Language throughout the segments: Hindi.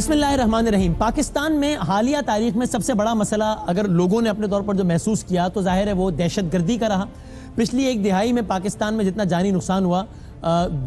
बिस्मिल्लाहिर्रहमानिर्रहीम। पाकिस्तान में हालिया तारीख में सबसे बड़ा मसला अगर लोगों ने अपने तौर पर जो महसूस किया तो जाहिर है वो दहशतगर्दी का रहा। पिछली एक दिहाई में पाकिस्तान में जितना जानी नुकसान हुआ,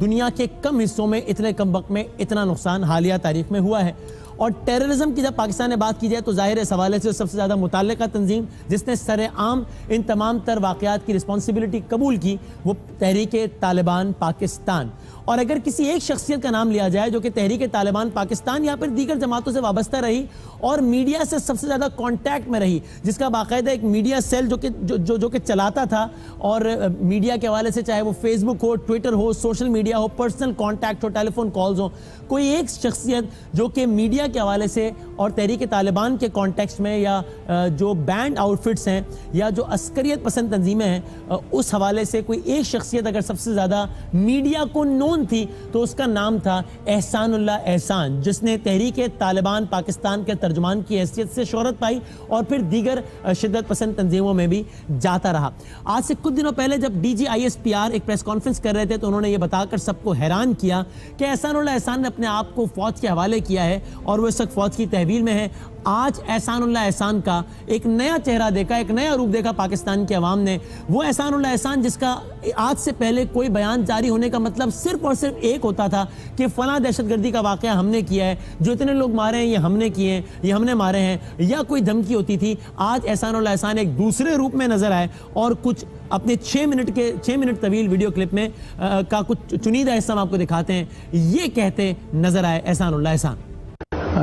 दुनिया के कम हिस्सों में इतने कम वक्त में इतना नुकसान हालिया तारीख में हुआ है। और टेररिज्म की जब पाकिस्तान में बात की जाए तो जाहिर है इस हवाले से सबसे ज़्यादा मुतल्लिका तंजीम जिसने सरेआम इन तमाम तर वाक़यात की रिस्पॉन्सिबिलिटी कबूल की वो तहरीक तालिबान पाकिस्तान। और अगर किसी एक शख्सियत का नाम लिया जाए जो कि तहरीक तालिबान पाकिस्तान या फिर दीगर जमातों से वाबस्ता रही और मीडिया से सबसे ज़्यादा कॉन्टैक्ट में रही, जिसका बाकायदा एक मीडिया सेल जो कि चलाता था और मीडिया के हवाले से चाहे वो फेसबुक हो, ट्विटर हो, सोशल मीडिया हो, पर्सनल कॉन्टैक्ट हो, टेलीफोन कॉल्स हो, कोई एक शख्सियत जो कि मीडिया के हवाले से और तहरीक तालिबान के कॉन्टेक्स्ट में या जो बैंड आउटफिट्स हैं या जो अस्करियत पसंद तंजीमें हैं उस हवाले से कोई एक शख्सियत अगर सबसे ज़्यादा मीडिया को नोन थी तो उसका नाम था एहसानुल्लाह एहसान, जिसने तहरीक तालिबान पाकिस्तान के तर्जुमान की हैसियत से शोहरत पाई और फिर दीगर शिद्दत पसंद तंजीमों में भी जाता रहा। आज से कुछ दिनों पहले जब DGISPR एक प्रेस कॉन्फ्रेंस कर रहे थे तो उन्होंने ये बताकर सबको हैरान किया कि एहसानुल्लाह एहसान ने अपने आप को फौज के हवाले किया है और वो इस वक्त फौज की तहवील में है। आज एहसानुल्लाह एहसान का एक नया चेहरा देखा, एक नया रूप देखा पाकिस्तान के अवाम ने। वो एहसानुल्लाह एहसान जिसका आज से पहले कोई बयान जारी होने का मतलब सिर्फ और सिर्फ एक होता था कि फला दहशतगर्दी का वाकया हमने किया है, जो इतने लोग मारे हैं ये हमने किए हैं, ये हमने मारे हैं, या कोई धमकी होती थी। आज एहसानुल्लाह एहसान एक दूसरे रूप में नजर आए और कुछ अपने 6 मिनट तवील वीडियो क्लिप में का कुछ चुनिंदा हिस्सा हम आपको दिखाते हैं। ये कहते नजर आए एहसानुल्लाह एहसान।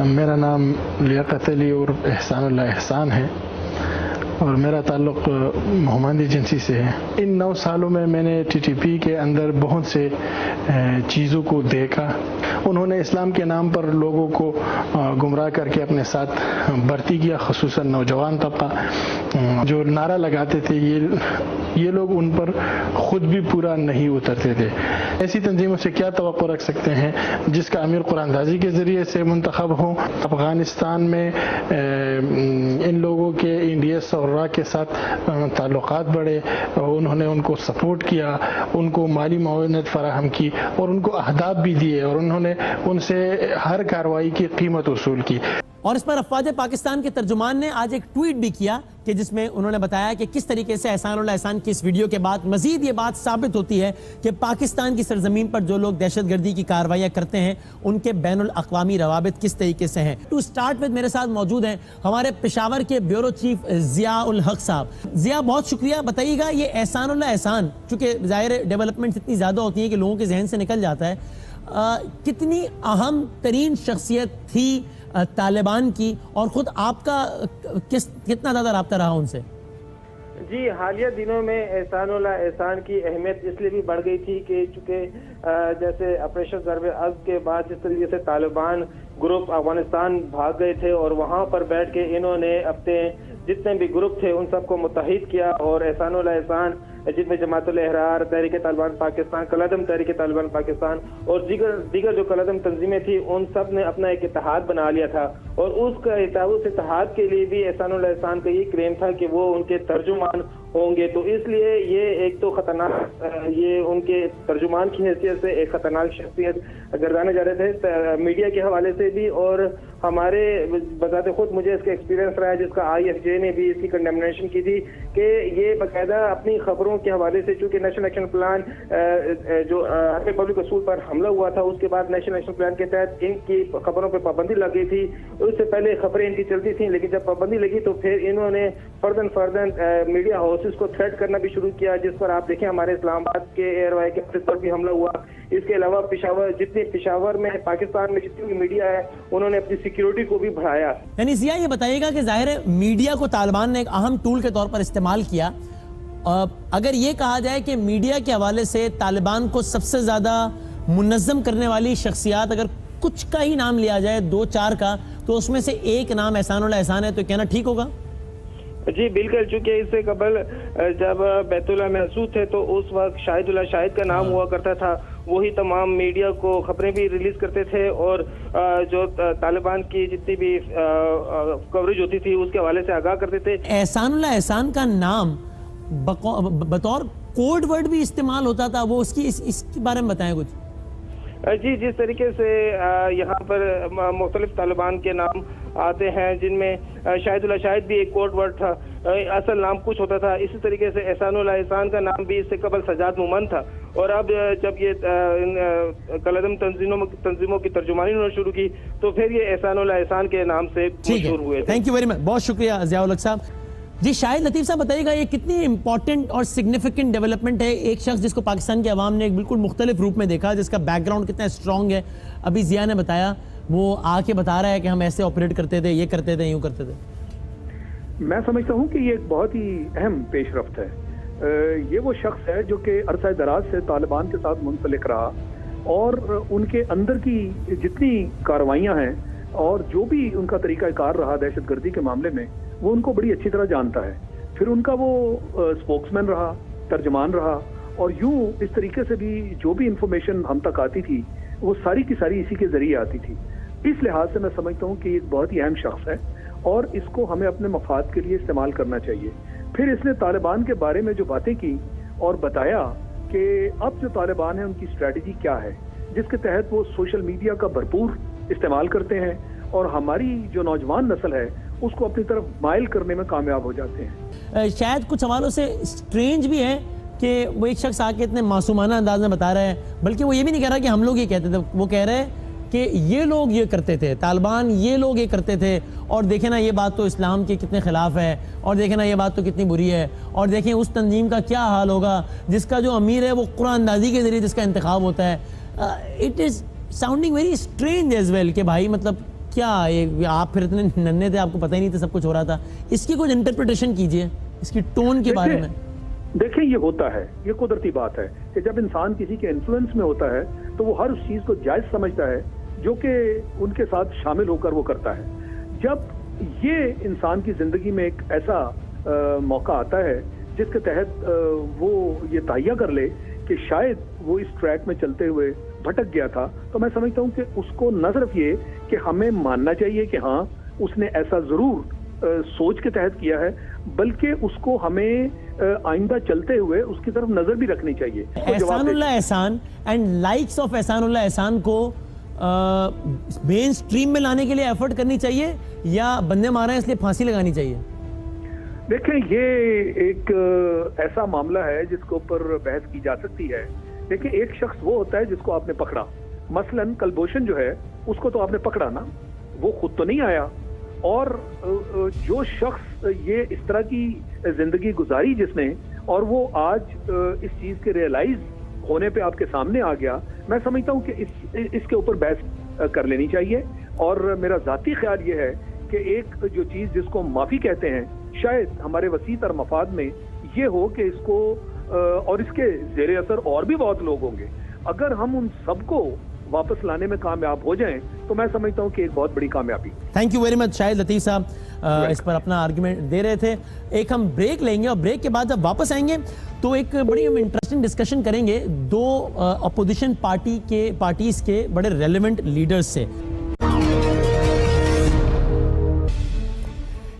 मेरा नाम लियाकत अली और एहसानुल्लाह एहसान है और मेरा ताल्लुक़ मोहम्मद एजेंसी से है। इन 9 सालों में मैंने TTP के अंदर बहुत से चीज़ों को देखा। उन्होंने इस्लाम के नाम पर लोगों को गुमराह करके अपने साथ भर्ती किया, ख़ुसूसन नौजवान तबका जो नारा लगाते थे ये लोग उन पर ख़ुद भी पूरा नहीं उतरते थे। ऐसी तंजीमों से क्या तवक्को रख सकते हैं जिसका अमीर कुरानदाजी के ज़रिए से मुंतखब हो। अफ़गानिस्तान में इन लोगों के इंडियस और रा के साथ ताल्लुकात बढ़े, उन्होंने उनको सपोर्ट किया, उनको माली मुआवनत फराहम की और उनको अहदाफ भी दिए और उन्होंने उनसे हर कार्रवाई की कीमत वसूल की। और इस पर अफवाज पाकिस्तान के तर्जुमान ने आज एक ट्वीट भी किया कि जिसमें उन्होंने बताया कि किस तरीके से एहसानुल्लाह एहसान की इस वीडियो के बाद मजीद ये बात साबित होती है कि पाकिस्तान की सरजमीन पर जो लोग दहशतगर्दी की कार्रवाइयाँ करते हैं उनके बैनुल अक़वामी रवाबित किस तरीके से हैं। टू स्टार्ट विद मेरे साथ मौजूद हैं हमारे पेशावर के ब्यूरो चीफ ज़िया उल हक साहब। ज़िया, बहुत शुक्रिया। बताइएगा ये एहसानुल्लाह एहसान, चूँकि ज़ाहिर डेवलपमेंट इतनी ज़्यादा होती है कि लोगों के जहन से निकल जाता है, कितनी अहम तरीन शख्सियत थी तालिबान की और खुद आपका कितना ज़्यादा रब्ता रहा उनसे? जी, हालिया दिनों में एहसानुल्लाह एहसान की अहमियत इसलिए भी बढ़ गई थी कि चूँकि जैसे ऑपरेशन ज़र्ब-ए-अज़्ब के बाद जिस तरीके से तालिबान ग्रुप अफगानिस्तान भाग गए थे और वहाँ पर बैठ के इन्होंने अपने जितने भी ग्रुप थे उन सबको मुत्तहिद किया और एहसानुल्लाह एहसान जिसमें जमातुल एहरार, तहरीक तालिबान पाकिस्तान, कलअदम तहरीक तालिबान पाकिस्तान और दीगर जो कलअदम तंजीमें थी उन सब ने अपना एक इत्तेहाद बना लिया था। और उस इत्तेहाद के लिए भी एहसानुल्लाह एहसान का ये क्लेम था कि वो उनके तर्जुमान होंगे। तो इसलिए ये एक तो खतरनाक, ये उनके तर्जुमान की हैसियत से एक खतरनाक शख्सियत गर्दाने जा रहे थे मीडिया के हवाले से भी। और हमारे बताते खुद मुझे इसका एक्सपीरियंस रहा है जिसका IFJ ने भी इसकी कंडेमनेशन की थी कि ये बाकायदा अपनी खबरों के हवाले से, चूँकि नेशनल एक्शन प्लान जो पब्लिक असूल पर हमला हुआ था उसके बाद नेशनल एक्शन प्लान के तहत इनकी खबरों पर पाबंदी लग गई थी। उससे पहले खबरें इनकी चलती थी, लेकिन जब पाबंदी लगी तो फिर इन्होंने फर्दन मीडिया हाउसेस को थ्रेट करना भी शुरू किया, जिस पर आप देखें हमारे इस्लामाबाद के एयरवाई के ऑफिस पर भी हमला हुआ। इसके अलावा पेशावर में पाकिस्तान में जितनी भी मीडिया है उन्होंने अपनी सिक्योरिटी को भी बढ़ाया। यानी ज़िया, ये बताइएगा कि जाहिर है मीडिया को तालिबान ने एक अहम टूल के तौर पर इस्तेमाल किया। अगर ये कहा जाए कि मीडिया के हवाले से तालिबान को सबसे ज़्यादा मुनज़्ज़म करने वाली शख्सियत अगर कुछ का ही नाम लिया जाए, 2-4 का, तो उसमें से एक नाम एहसानुल्लाह एहसान है, तो कहना ठीक होगा? जी बिल्कुल, चूंकि इससे कबल जब बैतुल्लाह महसूद थे तो उस वक्त शाहिदुल्लाह शाहिद का नाम हुआ करता था। वही तमाम मीडिया को खबरें भी रिलीज करते थे और जो तालिबान की जितनी भी कवरेज होती थी उसके हवाले से आगाह करते थे। एहसानुल्लाह एहसान का नाम बतौर कोड वर्ड भी इस्तेमाल होता था, वो इसके बारे में बताएं कुछ। जी, जिस तरीके से यहाँ पर मुख्तलिफ तालिबान के नाम आते हैं, जिनमें शाहिदुल्लाह शाहिद भी एक कोड वर्ड था, असल नाम कुछ होता था। इसी तरीके से एहसानुल्लाह एहसान का नाम भी इससे कबल सजाद मोमन था, और अब जब ये कलदम तंजीमों की तर्जुमानी उन्होंने शुरू की तो फिर ये एहसानुल्लाह एहसान के नाम से मशहूर हुए थे। थैंक यू वेरी मच, बहुत शुक्रिया ज़िया-उल-हक साहब। जी शाहिद लतीफ़ साहब बताइएगा, ये कितनी इंपॉर्टेंट और सिग्निफिकेंट डेवलपमेंट है, एक शख्स जिसको पाकिस्तान की आवाम ने एक बिल्कुल मुख्तलिफ रूप में देखा, जिसका बैकग्राउंड कितना स्ट्रॉन्ग है। अभी ज़िया ने बताया, वो आके बता रहा है कि हम ऐसे ऑपरेट करते थे, ये करते थे, यूँ करते थे। मैं समझता हूँ कि ये एक बहुत ही अहम पेशरफ्त है। ये वो शख्स है जो कि अरसा दराज से तालिबान के साथ मुंसलिक रहा, और उनके अंदर की जितनी कार्रवाइयाँ हैं और जो भी उनका तरीक़ाकार रहा दहशतगर्दी के मामले में, वो उनको बड़ी अच्छी तरह जानता है। फिर उनका वो स्पोक्समैन रहा, तर्जमान रहा, और यूं इस तरीके से भी जो भी इंफॉर्मेशन हम तक आती थी वो सारी की सारी इसी के जरिए आती थी। इस लिहाज से मैं समझता हूँ कि एक बहुत ही अहम शख्स है और इसको हमें अपने मफाद के लिए इस्तेमाल करना चाहिए। फिर इसने तालिबान के बारे में जो बातें की और बताया कि अब जो तालिबान है उनकी स्ट्रैटेजी क्या है, जिसके तहत वो सोशल मीडिया का भरपूर इस्तेमाल करते हैं और हमारी जो नौजवान नस्ल है उसको अपनी तरफ माइल करने में कामयाब हो जाते हैं। शायद कुछ सवालों से स्ट्रेंज भी है कि वो एक शख्स आके इतने मासूमाना अंदाज में बता रहा है, बल्कि वो ये भी नहीं कह रहा कि हम लोग ये कहते थे, वो कह रहे हैं कि ये लोग ये करते थे, तालिबान ये लोग ये करते थे, और देखें ना ये बात तो इस्लाम के कितने खिलाफ है, और देखें ना ये बात तो कितनी बुरी है, और देखें उस तंजीम का क्या हाल होगा जिसका जो अमीर है वो कुरान अंदाजी के जरिए जिसका इंतखाब होता है। It is sounding very strange as well कि भाई मतलब क्या ये आप फिर इतने नन्हे थे, आपको पता ही नहीं था सब कुछ हो रहा था। इसकी कुछ इंटरप्रिटेशन कीजिए, इसकी टोन के बारे में। देखिए, ये होता है, ये कुदरती बात है कि जब इंसान किसी के इन्फ्लुएंस में होता है तो वो हर उस चीज़ को जायज़ समझता है जो कि उनके साथ शामिल होकर वो करता है। जब ये इंसान की ज़िंदगी में एक ऐसा मौका आता है जिसके तहत वो ये तहैया कर ले कि शायद वो इस ट्रैक में चलते हुए भटक गया था, तो मैं समझता हूँ कि उसको न सिर्फ ये कि हमें मानना चाहिए कि हाँ उसने ऐसा ज़रूर सोच के तहत किया है, बल्कि उसको हमें आइंदा चलते हुए उसकी तरफ नजर भी रखनी चाहिए। एहसानुल्लाह एहसान एंड लाइक्स ऑफ एहसानुल्लाह एहसान को मेन स्ट्रीम में लाने के लिए एफर्ट करनी चाहिए या बंदे मारे इसलिए फांसी लगानी चाहिए? देखें, ये एक ऐसा मामला है जिसके ऊपर बहस की जा सकती है। देखिए, एक शख्स वो होता है जिसको आपने पकड़ा, मसलन कलभूषण जो है उसको तो आपने पकड़ा ना, वो खुद तो नहीं आया, और जो शख्स ये इस तरह की जिंदगी गुजारी जिसने, और वो आज इस चीज के रियलाइज होने पे आपके सामने आ गया, मैं समझता हूँ कि इसके ऊपर बहस कर लेनी चाहिए। और मेरा जाती ख्याल ये है कि एक जो चीज जिसको माफी कहते हैं, शायद हमारे वसीतर मफाद में ये हो कि इसको और इसके जेरे असर और भी बहुत लोग होंगे, अगर हम उन सबको वापस लाने में कामयाब हो जाएं तो मैं समझता हूं कि एक बहुत बड़ी कामयाबी। Thank you very much Shahid Latif sahab इस पर अपना आर्गुमेंट दे रहे थे। एक हम ब्रेक लेंगे और ब्रेक के बाद जब वापस आएंगे तो एक बड़ी हम इंटरेस्टिंग डिस्कशन करेंगे दो अपोजिशन पार्टीज के बड़े रेलेवेंट लीडर्स से।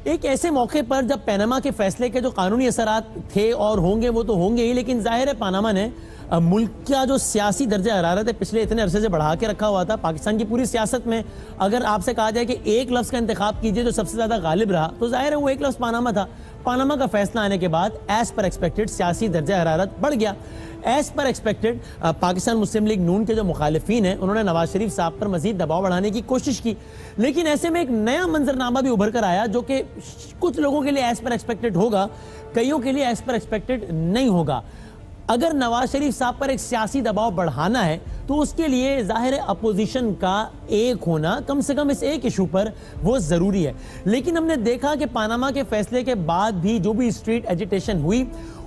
एक ऐसे मौके पर जब पनामा के फैसले के जो कानूनी असरात थे और होंगे वो तो होंगे ही, लेकिन जाहिर है पनामा ने मुल्क का जो सियासी दर्जा हरारत है पिछले इतने अरसे से बढ़ा के रखा हुआ था। पाकिस्तान की पूरी सियासत में अगर आपसे कहा जाए कि एक लफ्ज़ का इंतखाब कीजिए जो सबसे ज़्यादा गालिब रहा, तो जाहिर है वो एक लफ्ज़ पनामा था। पनामा का फैसला आने के बाद एज पर एक्सपेक्टेड सियासी दर्जा हरारत बढ़ गया। एज पर एक्सपेक्टेड पाकिस्तान मुस्लिम लीग नून के जो मुखालिफिन हैं उन्होंने नवाज शरीफ साहब पर मजीद दबाव बढ़ाने की कोशिश की, लेकिन ऐसे में एक नया मंजरनामा भी उभर कर आया जो कि कुछ लोगों के लिए एज पर एक्सपेक्टेड होगा, कईयों के लिए एज पर एक्सपेक्टेड नहीं होगा। अगर नवाज शरीफ साहब पर एक सियासी दबाव बढ़ाना है तो उसके लिए जाहिर है अपोजिशन का एक होना कम से कम इस एक इशू पर वो जरूरी है। लेकिन हमने देखा कि पनामा के फैसले के बाद भी जो भी स्ट्रीट एजिटेशन हुई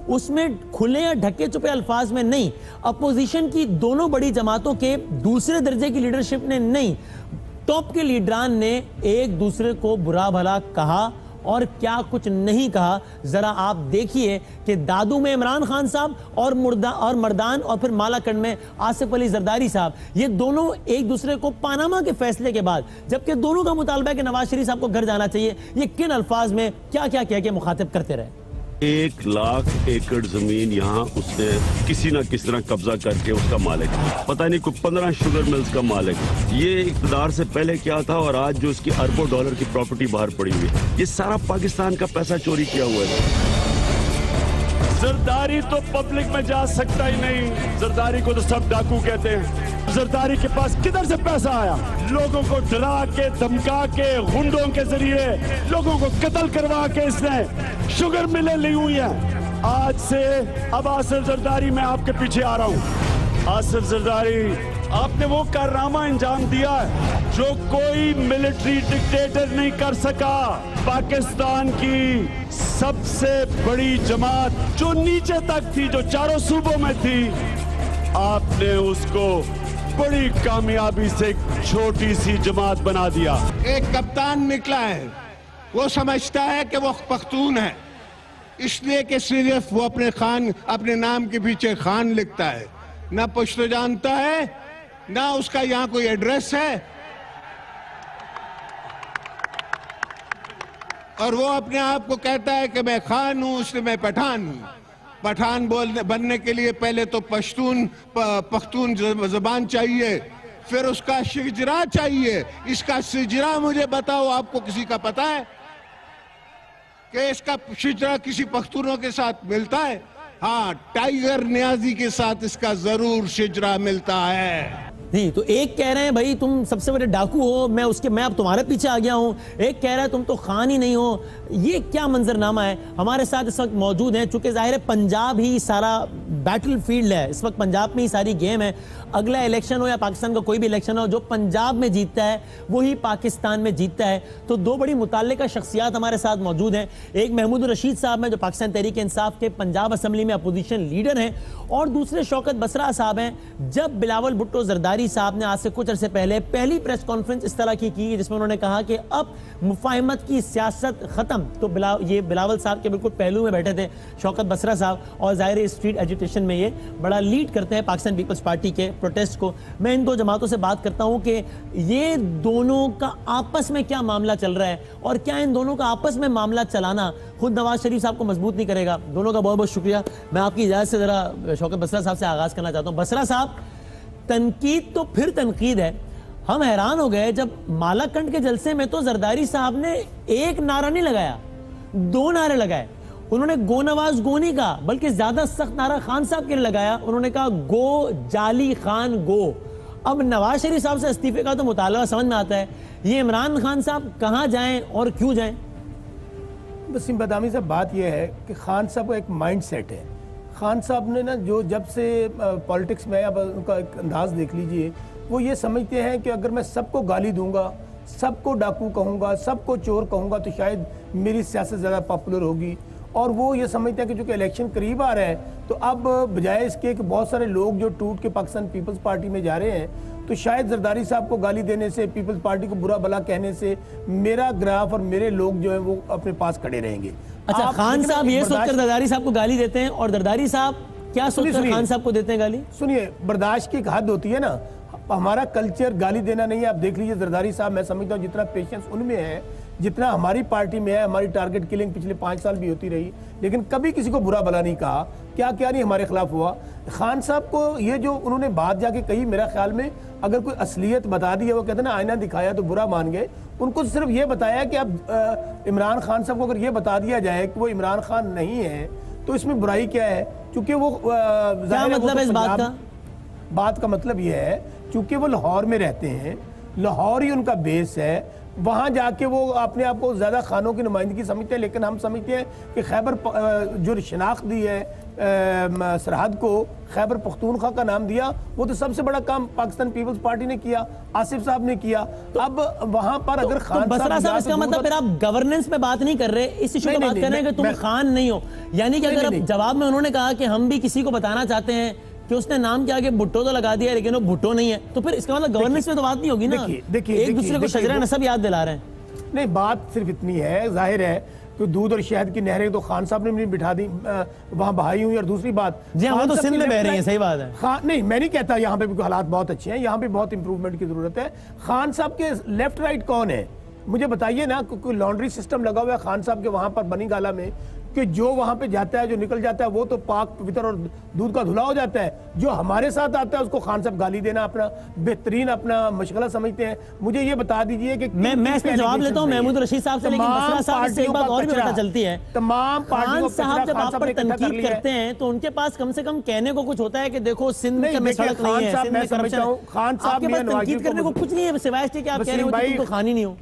उसमें खुले या ढके छुपे अल्फाज में नहीं, अपोजिशन की दोनों बड़ी जमातों के दूसरे दर्जे की लीडरशिप ने नहीं, टॉप के लीडरान ने एक दूसरे को बुरा भला कहा और क्या कुछ नहीं कहा। जरा आप देखिए कि दादू में इमरान खान साहब और मर्दान और फिर मालाकंड में आसिफ अली जरदारी साहब, ये दोनों एक दूसरे को पनामा के फैसले के बाद, जबकि दोनों का मुतालबा है कि नवाज शरीफ साहब को घर जाना चाहिए, ये किन अल्फाज में क्या क्या कह के मुखातिब करते रहे। 1 लाख एकड़ जमीन यहाँ उसने किसी ना किसी तरह कब्जा करके उसका मालिक, पता नहीं कोई 15 शुगर मिल्स का मालिक। ये इक़्तिदार से पहले क्या था और आज जो उसकी अरबों डॉलर की प्रॉपर्टी बाहर पड़ी हुई है, ये सारा पाकिस्तान का पैसा चोरी किया हुआ है। जरदारी तो पब्लिक में जा सकता ही नहीं, जरदारी को तो सब डाकू कहते हैं। जरदारी के पास किधर से पैसा आया? लोगों को डरा के, धमका के, गुंडों के जरिए लोगों को कत्ल करवा के इसने शुगर मिलें ली हुई हैं। आज से अब आसिफ जरदारी मैं आपके पीछे आ रहा हूं। आसिफ जरदारी, आपने वो कारनामा अंजाम दिया है जो कोई मिलिट्री डिक्टेटर नहीं कर सका। पाकिस्तान की सबसे बड़ी जमात जो नीचे तक थी, जो चारों सूबों में थी, आपने उसको बड़ी कामयाबी से एक छोटी सी जमात बना दिया। एक कप्तान निकला है, वो समझता है कि वो पख्तून है, इसलिए कि सिर्फ वो अपने नाम के पीछे खान लिखता है, ना पश्तो जानता है, ना उसका यहाँ कोई एड्रेस है, और वो अपने आप को कहता है कि मैं खान हूं, इसलिए मैं पठान हूं। पठान बनने के लिए पहले तो पख्तून जबान चाहिए, फिर उसका शिजरा चाहिए। इसका शिजरा मुझे बताओ, आपको किसी का पता है कि इसका शिजरा किसी पख्तूनों के साथ मिलता है? हाँ, टाइगर न्याजी के साथ इसका जरूर शिजरा मिलता है। नहीं तो एक कह रहे हैं भाई तुम सबसे बड़े डाकू हो, मैं अब तुम्हारे पीछे आ गया हूं। एक कह रहा है तुम तो खान ही नहीं हो। ये क्या मंजरनामा है? हमारे साथ इस वक्त मौजूद हैं, चूंकि जाहिर है पंजाब ही सारा बैटल फील्ड है, इस वक्त पंजाब में ही सारी गेम है। अगला इलेक्शन हो या पाकिस्तान का कोई भी इलेक्शन हो, जो पंजाब में जीतता है वही पाकिस्तान में जीतता है। तो दो बड़ी मुताल्लिका शख्सियात हमारे साथ मौजूद हैं। एक महमूद रशीद साहब हैं जो पाकिस्तान तहरीक इंसाफ के पंजाब असम्बली में अपोजिशन लीडर हैं, और दूसरे शौकत बसरा साहब हैं। जब बिलावल भुट्टो जरदारी साहब ने आज से कुछ अरसे पहले पहली प्रेस कॉन्फ्रेंस इस तरह की जिसमें उन्होंने कहा कि अब मुफाहमत की सियासत खत्म, तो ये बिलावल साहब के बिल्कुल पहलू में बैठे थे शौकत बसरा साहब, और जाहिर स्ट्रीट एजुटेशन में ये बड़ा लीड करते हैं पाकिस्तान पीपल्स पार्टी के प्रोटेस्ट को। मैं इन दो जमातों से बात करता हूं कि ये दोनों का आपस में क्या मामला चल रहा है, और क्या इन दोनों का आपस में मामला चलाना खुद नवाज शरीफ साहब को मजबूत नहीं करेगा। दोनों का बहुत बहुत शुक्रिया। मैं आपकी इजाजत से जरा शौकत बसरा साहब से आगाज करना चाहता हूं। बसरा साहब, तनकीद तो फिर तनकीद है। हम हैरान हो गए जब मालाकंड के जलसे में तो जरदारी साहब ने एक नारा नहीं लगाया, 2 नारे लगाए। उन्होंने गो नवाज गो नहीं कहा, बल्कि ज्यादा सख्त नारा खान साहब के लिए लगाया। उन्होंने कहा गो जाली खान गो। अब नवाज शरीफ साहब से इस्तीफे का तो मुतालबा समझ में आता है, ये इमरान खान साहब कहां जाएं और क्यों जाएं? वसीम बदामी साहब, बात यह है कि खान साहब का एक माइंड सेट है। खान साहब ने ना जो जब से पॉलिटिक्स में, अब उनका एक अंदाज देख लीजिए, वो ये समझते हैं कि अगर मैं सबको गाली दूंगा, सबको डाकू कहूँगा, सबको चोर कहूँगा, तो शायद मेरी सियासत ज़्यादा पॉपुलर होगी। और वो ये समझते हैं कि चूँकि इलेक्शन करीब आ रहा है, तो अब बजाय इसके कि बहुत सारे लोग जो टूट के पाकिस्तान पीपल्स पार्टी में जा रहे हैं, तो शायद जरदारी साहब को गाली देने से, पीपल्स पार्टी को बुरा भला कहने से मेरा ग्राफ और मेरे लोग जो है वो अपने पास खड़े रहेंगे। अच्छा, खान साहब ये सोचकर जरदारी साहब को गाली देते हैं, और जरदारी साहब क्या सोचकर खान साहब को देते हैं गाली? सुनिए, बर्दाश्त की एक हद होती है ना। हमारा कल्चर गाली देना नहीं है। आप देख लीजिए जरदारी साहब, मैं समझता हूँ जितना पेशेंस उनमें है, जितना हमारी पार्टी में है। हमारी टारगेट किलिंग पिछले 5 साल भी होती रही, लेकिन कभी किसी को बुरा भला नहीं कहा, क्या क्या नहीं हमारे खिलाफ हुआ। खान साहब को ये जो उन्होंने बात जाके कही, मेरा ख्याल में अगर कोई असलियत बता दी है, वो कहते हैं ना आईना दिखाया तो बुरा मान गए। उनको सिर्फ ये बताया कि अब इमरान खान साहब को अगर ये बता दिया जाए कि वो इमरान खान नहीं है, तो इसमें बुराई क्या है? क्योंकि वो क्या मतलब है इस बात का? बात का मतलब ये है, चूंकि वो लाहौर में रहते हैं, लाहौर ही उनका बेस है, वहाँ जाके वो अपने आप को ज़्यादा खानों की नुमाइंदगी समझते हैं। लेकिन हम समझते हैं कि खैबर जो शनाख्त दी है सरहद को, खैबर पख्तूनख्वा का नाम दिया, वो तो सबसे बड़ा काम पाकिस्तान पीपल्स पार्टी ने किया, आसिफ साहब ने किया। तो अब वहाँ पर अगर खान बसरा साहब, इसका मतलब फिर आप गवर्नेंस पे बात नहीं कर रहे, इस इशू पे बात कर रहे हैं कि तुम खान नहीं हो। यानी कि अगर जवाब में उन्होंने कहा कि हम भी किसी को बताना चाहते हैं कि उसने नाम क्या, कि भुट्टो तो लगा दिया लेकिन वो भुट्टो नहीं है, तो फिर इसका मतलब गवर्नेंस में तो बात नहीं होगी ना। देखिए, एक दूसरे को शजरा नसब याद दिला रहे हैं। नहीं, बात सिर्फ इतनी है, जाहिर है कि दूध और शहद की नहरें तो खान साहब ने भी बिठा दी, वहाँ बहाई हुई। और दूसरी बात, जी हाँ, तो सिंध में बह रही है, सही बात है। नहीं, मैं नहीं कहता, यहाँ पे भी हालात बहुत अच्छे हैं, यहाँ पे बहुत इंप्रूवमेंट की जरूरत है। खान साहब के लेफ्ट राइट कौन है मुझे बताइए ना। कोई लॉन्ड्री सिस्टम लगा हुआ है खान साहब के वहाँ पर बनी गाला में, कि जो वहां पे जाता है, जो निकल जाता है, वो तो पाक पवित्र और दूध का धुला हो जाता है। जो हमारे साथ आता है उसको खान साहब गाली देना अपना बेहतरीन अपना मशगला समझते हैं। मुझे ये बता दीजिए कि मैं इसमें जवाब लेता हूं महमूद रशीद साहब से, लेकिन बसरा साहब से एक बात और भी पता चलती है, तमाम खान साहब जब आप पर तनकीद करते हैं तो उनके पास कम से कम कहने को कुछ होता है कि देखो सिंध में सड़क नहीं है, सिंध में करप्शन है। खान साहब के पास तनकीद करने को कुछ नहीं है सिवाय इसके कि आप कह रहे हो तुम तो खान ही नहीं हो।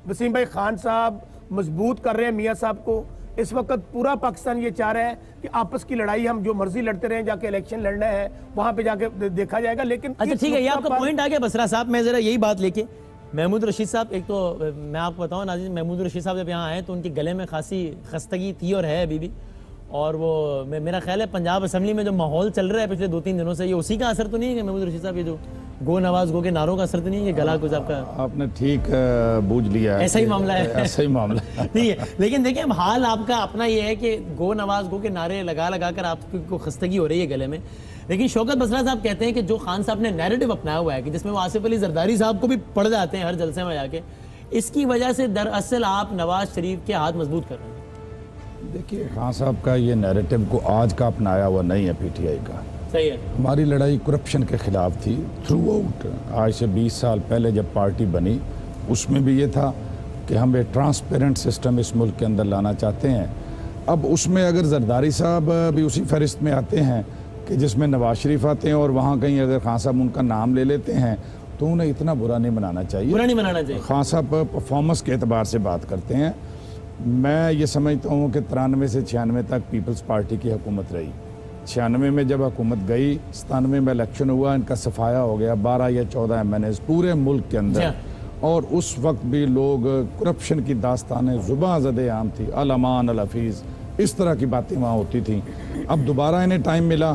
वसीम भाई, खान साहब मजबूत कर रहे हैं मियां साहब को। इस वक्त पूरा पाकिस्तान ये चाह रहा है कि आपस की लड़ाई हम जो मर्जी लड़ते रहे, जाके इलेक्शन लड़ना है वहां पे जाके देखा जाएगा। लेकिन अच्छा ठीक है, ये आपका पॉइंट आ गया बसरा साहब। मैं जरा यही बात लेके महमूद रशीद साहब, एक तो मैं आपको बताऊं नाज़रीन, महमूद रशीद साहब जब यहाँ आए तो उनके गले में खासी खस्तगी थी और है अभी भी, और वो मेरा ख्याल है पंजाब असम्बली में जो माहौल चल रहा है पिछले 2-3 दिनों से, ये उसी का असर तो नहीं है कि महमूद रशीद साहब, ये जो गो नवाज गो के नारों का असर तो नहीं है कि गला कुछ आपका? आपने ठीक बूझ लिया, ऐसा ही मामला है। ऐसा ही मामला नहीं है, लेकिन देखिए अब हाल आपका अपना ये है कि गो नवाज गो के नारे लगा लगा कर आपको खस्तगी हो रही है गले में। लेकिन शौकत बसरा साहब कहते हैं कि जो खान साहब ने नैरेटिव अपनाया हुआ है कि जिसमें वो आसिफ अली जरदारी साहब को भी पढ़ जाते हैं हर जलसे में जाके, इसकी वजह से दरअसल आप नवाज शरीफ के हाथ मजबूत कर रहे हैं। देखिए, खान साहब का ये नैरेटिव को आज का अपनाया हुआ नहीं है पीटीआई का। सही है। हमारी लड़ाई करप्शन के खिलाफ थी थ्रू आउट। आज से 20 साल पहले जब पार्टी बनी उसमें भी ये था कि हम एक ट्रांसपेरेंट सिस्टम इस मुल्क के अंदर लाना चाहते हैं। अब उसमें अगर जरदारी साहब भी उसी फहरिस्त में आते हैं कि जिसमें नवाज शरीफ आते हैं और वहाँ कहीं अगर खान साहब उनका नाम ले लेते हैं तो उन्हें इतना बुरा नहीं बनाना चाहिए। बुरा नहीं बनाना चाहिए। खान साहब परफॉर्मेंस के एतबार से बात करते हैं। मैं ये समझता हूँ कि 93 से 96 तक पीपल्स पार्टी की हुकूमत रही। 96 में जब हुकूमत गई, 97 में इलेक्शन हुआ, इनका सफाया हो गया, 12 या 14 MNAs पूरे मुल्क के अंदर। और उस वक्त भी लोग करप्शन की दास्तानें जुबां ज़दे आम थी, अल अमान अल हफीज़, इस तरह की बातें वहाँ होती थी। अब दोबारा इन्हें टाइम मिला,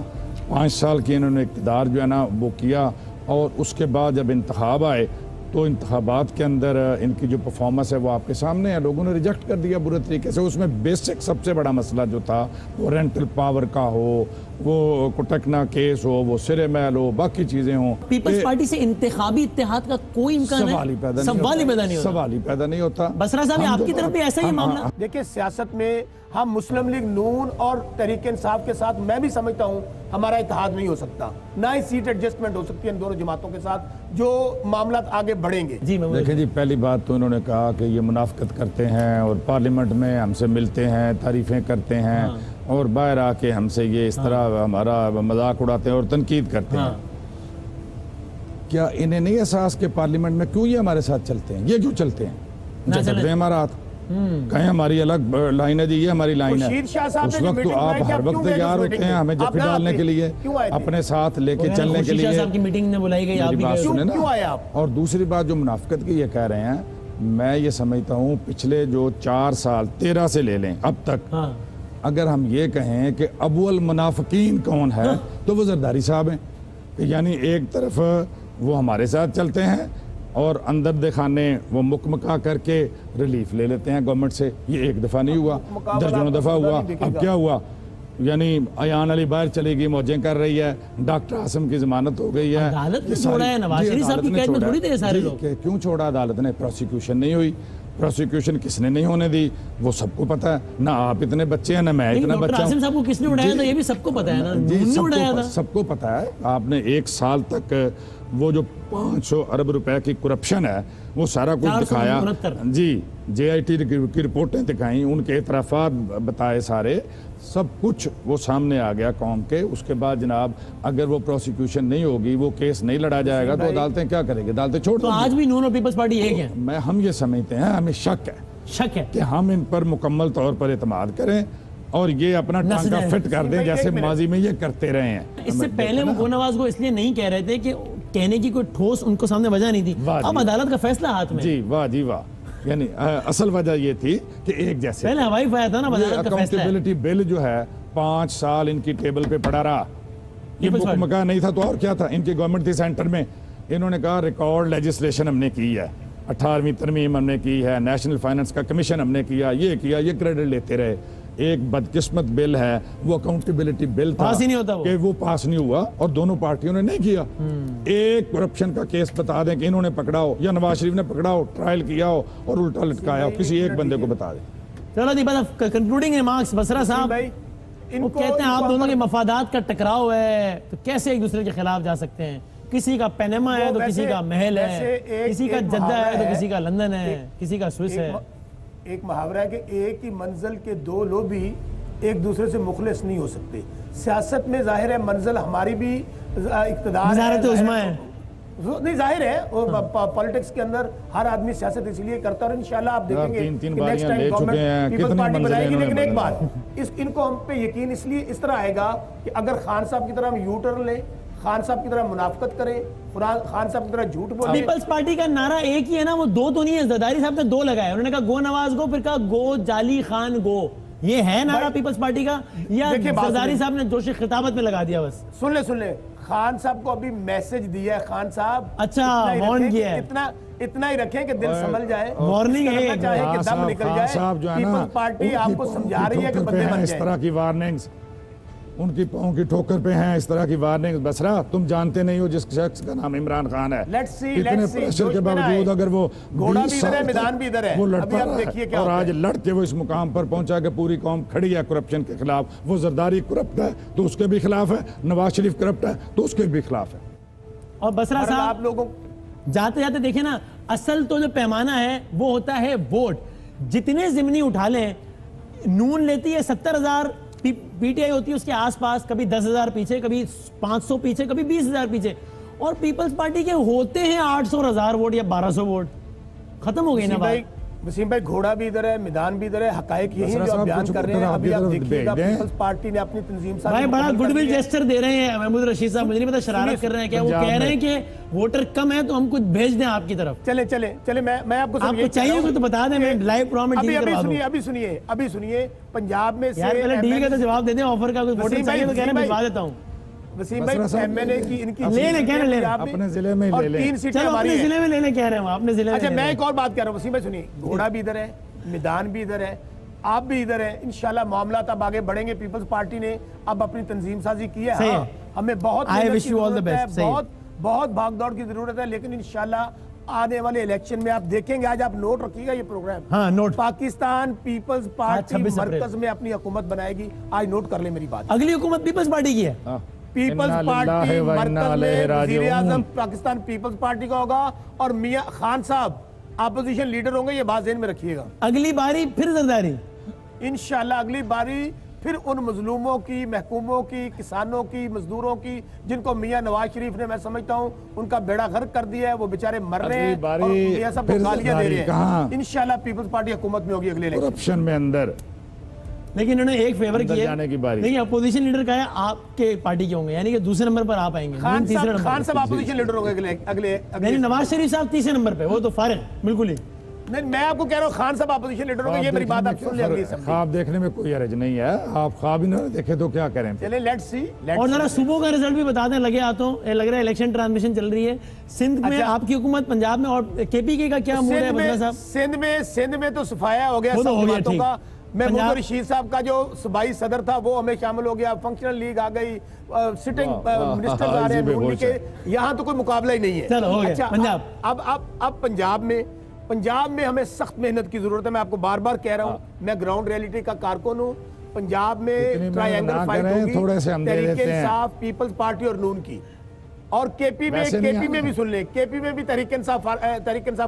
5 साल की इन्होंने इक़्तिदार जो है ना वो किया, और उसके बाद जब इंतखाब आए तो इंतखाबात के अंदर इनकी जो परफॉर्मेंस है वो आपके सामने है। लोगों ने रिजेक्ट कर दिया बुरे तरीके से। उसमें बेसिक सबसे बड़ा मसला जो था वो रेंटल पावर का हो, वो कोटकना केस हो, वो सिरे महल हो, बाकी चीजें हो। पीपल्स पार्टी से इंतखाबी इत्तेहाद का कोई इम्कान सवाल ही पैदा नहीं होता। बसरा साहब आपकी तरफ भी ऐसा ही मामला? देखिए, सियासत में हम मुस्लिम लीग नून और तहरीक इंसाफ के साथ मैं भी समझता हूँ हमारा इत्तेहाद नहीं हो सकता, ना ही सीट एडजस्टमेंट हो सकती है इन दोनों जमातों के साथ जो मामला आगे बढ़ेंगे। जी देखिए जी, पहली बात तो इन्होंने कहा कि ये मुनाफिकत करते हैं और पार्लियामेंट में हमसे मिलते हैं, तारीफें करते हैं, और बाहर आके हमसे ये इस तरह हमारा मजाक उड़ाते हैं और तनकीद करते हैं। क्या इन्हें नहीं एहसास कि पार्लियामेंट में क्यों ये हमारे साथ चलते हैं? ये क्यों चलते हैं? चलते हैं हमारा हाथ, कहीं हमारी अलग लाइन है जी, ये हमारी लाइन है। उस वक्त तो आप हर वक्त तैयार होते हैं हमें जफ्फी डालने के लिए, अपने साथ लेके चलने के लिए। की मीटिंग में बुलाई गई, आप भी बात सुने ना। और दूसरी बात जो मुनाफिकत की ये कह रहे हैं, मैं ये समझता हूँ पिछले जो 4 साल 13 से ले लें अब तक, अगर हम ये कहें कि अव्वल मुनाफिकीन कौन है तो वो जरदारी साहब हैं। यानी एक तरफ वो हमारे साथ चलते हैं और अंदर दिखाने वो मुकमका करके रिलीफ ले लेते हैं गवर्नमेंट से। ये एक दफ़ा नहीं हुआ, दर्जनों दफ़ा हुआ। अब क्या हुआ? यानी अयान अली बाहर चली गई, मौजें कर रही है, डॉक्टर आसिम की जमानत हो गई है। अदालत ने छोड़ा है, नवाज शरीफ साहब की कैद में थोड़ी थे सारे लोग। क्यों छोड़ा अदालत ने? प्रोसिक्यूशन नहीं हुई। प्रोसिक्यूशन किसने नहीं होने दी वो सबको पता है। ना आप इतने बच्चे हैं ना मैं इतना बच्चा हूं। आसिम साहब को किसने उड़ाया था ये भी सबको पता है ना। जी, सबको पता है। आपने 1 साल तक वो जो 500 अरब रुपए की करप्शन है वो सारा कुछ दिखाया जी, JIT की रिपोर्टें दिखाई, उनके इतराफात बताए, सारे सब कुछ वो सामने आ गया कौम के। उसके बाद जनाब अगर वो प्रोसिक्यूशन नहीं होगी, वो केस नहीं लड़ा जाएगा तो अदालतें क्या करेंगी? अदालतें छोड़ तो आज भी नून और पीपल्स पार्टी एक है। हम ये समझते हैं, हमें शक है कि हम इन पर मुकम्मल तौर पर एतमाद करें और ये अपना टांका फिट कर दें जैसे माजी में ये करते रहे हैं। इससे पहले वो गोनवाज को इसलिए नहीं कह रहे थे कि कहने की कोई ठोस उनको सामने वजह नहीं थी। अब अदालत का फैसला हाथ में। जी वाह जी वाह। यानी असल वजह ये थी कि एक जैसे पहले हवाई फायर था ना, अकाउंटेबिलिटी बिल जो है 5 साल इनकी टेबल पे पड़ा रहा। ये मुकम्मल नहीं था तो और क्या था? इनकी गवर्नमेंट थी सेंटर में, इन्होंने कहा रिकॉर्ड लेजिस्लेशन हमने की है, 18वीं तरमीम हमने की है, नेशनल फाइनेंस का कमीशन हमने किया, ये क्रेडिट लेते रहे। एक बदकिस्मत बिल है वो अकाउंटेबिलिटी बिल था, पास ही नहीं होता कि वो पास नहीं हुआ और दोनों पार्टियों ने नहीं किया। एक करप्शन का केस बता दें कि इन्होंने पकड़ा हो या नवाज शरीफ ने पकड़ा हो, ट्रायल किया हो और उल्टा लटकाया हो, किसी एक बंदे को बता दें। चलो जी, बस कंक्लूडिंग रिमार्क्स बसरा साहब भाई, वो कहते हैं आप दोनों के मफादात का टकराव है, तो कैसे एक दूसरे के खिलाफ जा सकते हैं? किसी का पैनामा है तो किसी का महल है, किसी का जद्दा है तो किसी का लंदन है, किसी का स्विस है। एक मुहावरा है कि एक ही मंजिल के दो लोग भी एक दूसरे से मुखलिस नहीं हो सकते। सियासत में जाहिर है मंजिल हमारी भी इक़्तिदार है, नहीं जाहिर है पॉलिटिक्स के अंदर हर आदमी सियासत इसलिए करता है और इंशाल्लाह आप देखेंगे तीन कि next time government Peoples Party बनाएगी। लेकिन एक बात इनको हम पे यकीन इसलिए इस तरह आएगा कि अगर खान साहब की तरह हम यू टर्न लें, खान साहब की तरह मुनाफकत करें, खान साहब की तरह झूठ बोले। पीपल्स पार्टी का नारा एक ही है ना, वो दो तो नहीं है। जरदारी साहब ने दो लगाए, उन्होंने कहा गो नवाज गो, फिर कहा गो जाली खान गो। ये है नारा पीपल्स पार्टी का, या जरदारी साहब ने जोश खिताबत में लगा दिया? बस सुन ले खान साहब को अभी मैसेज दिया है खान साहब, अच्छा वार्न किया है, इतना ही रखें कि दिल संभल जाए, वार्निंग है, चाहे कि दम निकल जाए। पीपल्स पार्टी आपको समझा रही है कि बंदे बन जाए। इस तरह की वार्निंग्स उनकी पाँव की ठोकर पे हैं, इस तरह की वार्निंग। बसरा, तुम जानते नहीं हो जिस शख्स का नाम इमरान खान है, इतने प्रेशर के बावजूद अगर वो घोड़ा भी इधर है, मैदान भी इधर है, वो लड़ता है और आज लड़के वो इस मुकाम पर पहुंचा कि पूरी कौम खड़ी है करप्शन के खिलाफ। वो जरदारी करप्ट है तो उसके भी खिलाफ है, नवाज शरीफ करप्ट है तो उसके भी खिलाफ है। और बसरा साहब, आप लोगों जाते जाते देखे ना, असल तो जो पैमाना है वो होता है वोट। जितने जिमनी उठा लें, नून लेती है 70,000, पीटीआई होती है उसके आसपास, कभी 10,000 पीछे, कभी 500 पीछे, कभी 20,000 पीछे, और पीपल्स पार्टी के होते हैं 800 और 1000 वोट या 1200 वोट। खत्म हो गई ना बात। वसीम भाई, घोड़ा भी इधर है, मैदान भी इधर है, हकायक यही जो आप बयान कर रहे हैं। अभी आप देखिएगा पीपल्स पार्टी ने अपनी तंजीम साथ भाई बड़ा गुडविल जेस्चर दे रहे हैं महमूद रशीद साहब, मुझे नहीं पता शरारत कर रहे हैं क्या। वो कह रहे हैं कि वोटर कम है तो हम कुछ भेज दें आपकी तरफ। चले मैं आपको चाहिए तो बता दें, मैं लाइव प्रोग्राम में अभी सुनिए पंजाब में यार पहले डील का तो जवाब दे दें, ऑफर का कोई वोटर चाहिए तो कह रहे हैं भिजवा देता हूँ। वसीम भाई, एमएनए की इनकी ले अपने जिले में ले लें, 3 सीटें हमारी अपने जिले में लेने कह रहे हैं, अपने जिले में। अच्छा, मैं एक और बात कर रहा हूँ वसीम भाई, सुनिए, घोड़ा भी इधर है, मैदान भी इधर है, आप भी इधर है। इंशाल्लाह मामला अब आगे बढ़ेंगे। पीपल्स पार्टी ने अब अपनी तंजीम साजी की है। हाँ, हमें बहुत बहुत भागदौड़ की जरूरत है, लेकिन इंशाल्लाह आने वाले इलेक्शन में आप देखेंगे। आज आप नोट रखिएगा ये प्रोग्राम। हाँ, नोट। पाकिस्तान पीपल्स पार्टी मरकज में अपनी हुकूमत बनाएगी। आज नोट कर ले मेरी बात। अगली हुकूमत पीपल्स पार्टी की है। पीपल्स पार्टी मरकज में वज़ीर आज़म पाकिस्तान पीपल्स पार्टी का होगा और मियां खान साहब अपोजिशन लीडर होंगे। ये बात ज़हन में रखिएगा। अगली बारी फिर जरदारी, इंशाल्लाह अगली बारी फिर उन मजलूमों की, महकूमों की, किसानों की, मजदूरों की, जिनको मियां नवाज शरीफ ने, मैं समझता हूँ, उनका बेड़ा गर्क कर दिया है। वो बेचारे मर रहे हैं और मियां साहब को गालियां दे रहे हैं। इंशाल्लाह पीपल्स पार्टी हुकूमत में होगी अगले करप्शन में अंदर। लेकिन उन्होंने एक फेवर किया, जाने की बारी। लेकिन अपोजिशन लीडर का है आपके पार्टी के होंगे, यानी कि दूसरे नंबर पर आप आएंगे। खान साहब अपोजिशन लीडर होंगे अगले। नवाज शरीफ साहब तीसरे नंबर पे, वो तो फारिग बिल्कुल ही नहीं। मैं आपको कह रहा हूँ खान साहब अपोजिशन लीडर होंगे। ये मेरी बात आप सुन लेंगे। ख्वाब देखने में कोई हर्ज नहीं है, आप ख्वाब ही ना देखे तो क्या करें। चले लेट्स सी। और जरा सुबह का रिजल्ट भी बता दें, लगे हाथों लग रहा है इलेक्शन ट्रांसमिशन चल रही है सिंध में। आपकी हुकूमत पंजाब में और केपी का क्या मूड है बसरा साहब? सिंध में तो सफाया हो गया सब बातों का। महमूद रशीद साहब का जो सूबाई सदर था वो हमें शामिल हो गया, फंक्शनल लीग आ गई, सिटिंग मिनिस्टर आ रहे हैं, यहाँ तो कोई मुकाबला ही नहीं है। अच्छा, पंजाब अब पंजाब में हमें सख्त मेहनत की जरूरत है। मैं आपको बार बार कह रहा हूँ, मैं ग्राउंड रियलिटी का कारकुन हूँ। पंजाब में ट्रायंगल फाइट होगी, तहरीक इंसाफ, पीपल्स पार्टी और नून की। और केपी में भी सुन ले, केपी में भी तहरीक इंसाफ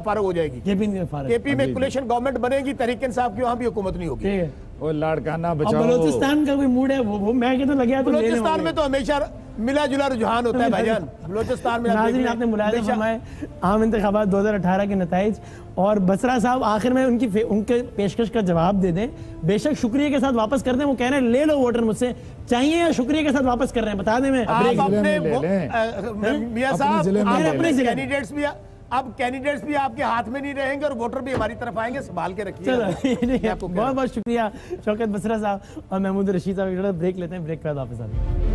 फारग हो जाएगी। केपी में कोलिशन गवर्नमेंट बनेगी, तहरीक इंसाफ की वहाँ भी हुकूमत नहीं होगी। वो लाड़काना बचाओ। बलोचिस्तान का कोई मूड है वो मैं कहता लगा तो बलोचिस्तान में तो हमेशा मिला जुला रुझान होता है भाईजान। बलोचिस्तान में आपने मुलाहिजा फरमाए आम इंतखाबात 2018 के नताइज। और बसरा साहब आखिर में उनके पेशकश का जवाब दे दें, बेशक शुक्रिया के साथ वापस कर दें। वो कह रहे हैं ले लो वोटर मुझसे, चाहिए या शुक्रिया के साथ वापस कर रहे हैं, बता दें। मैं मियां साहब अपने कैंडिडेट्स भी, अब कैंडिडेट्स भी आपके हाथ में नहीं रहेंगे और वोटर भी हमारी तरफ आएंगे, संभाल के रखिए। आपको बहुत बहुत शुक्रिया शौकत बसरा साहब और महमूद रशीद साहब। ब्रेक लेते हैं, ब्रेक के बाद वापस आते हैं।